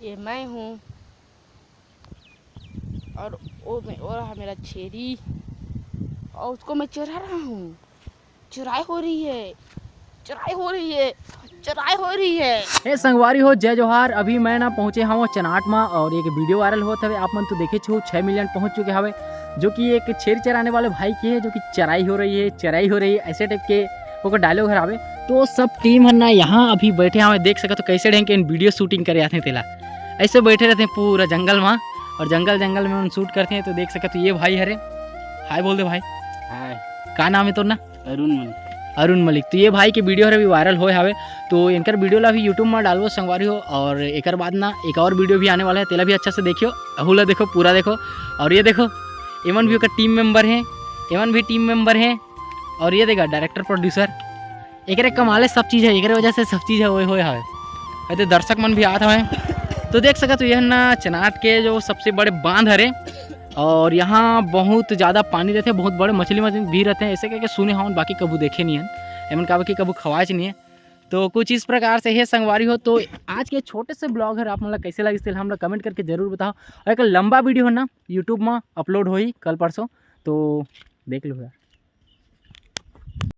ये मैं हूँ और वो रहा मेरा छेरी और उसको मैं चरा रहा हूँ। चुराई हो रही है, चुराई हो रही है, चुराई हो रही है। ए संगवारी हो जय जोहार। अभी मैं ना पहुँचे हाँ चनाट में और एक वीडियो वायरल होता है। आप मन तो देखे छो 6 मिलियन पहुँच चुके हवे, जो कि एक छेरी चराने वाले भाई की है, जो कि चराई हो रही है, चराई हो रही है, ऐसे टाइप के वो डायलॉग हरावे। तो सब टीम है ना यहाँ अभी बैठे हमें देख सके तो कैसे ढंग के वीडियो शूटिंग करे आते हैं। तेला ऐसे बैठे रहते हैं पूरा जंगल में और जंगल में उन शूट करते हैं। तो देख सके तो ये भाई हरे, हाय बोल दे भाई। हाय, का नाम है तो ना? अरुण मलिक। तो ये भाई के वीडियो अभी वायरल होए हवे, तो इनकर वीडियो ला भी यूट्यूब में डालबो संगवारी हो। और एक बाद ना एक और वीडियो भी आने वाला है, तेला भी अच्छा से देखियो, अहुला देखो, पूरा देखो। और ये देखो एमन भी टीम मेंबर हैं, एमन भी टीम मेंबर हैं। और ये देखा डायरेक्टर प्रोड्यूसर, एक कमाले सब चीज़ है, एक वजह से सब चीज़ है वो हवे। तो दर्शक मन भी आते हैं। तो देख सका तो यह ना चनाट के जो सबसे बड़े बांध हरे और यहाँ बहुत ज़्यादा पानी रहते हैं, बहुत बड़े मछली भी रहते हैं। ऐसे करके सुने हाँ, बाकी कबू देखे नहीं हैं, एमन का कबू खवाच नहीं है। तो कुछ इस प्रकार से है संगवारी हो। तो आज के छोटे से ब्लॉग है, आप मतलब कैसे लगे हम लोग कमेंट करके जरूर बताओ। और एक लंबा वीडियो है ना यूट्यूब में अपलोड हो कल परसों, तो देख लो यार।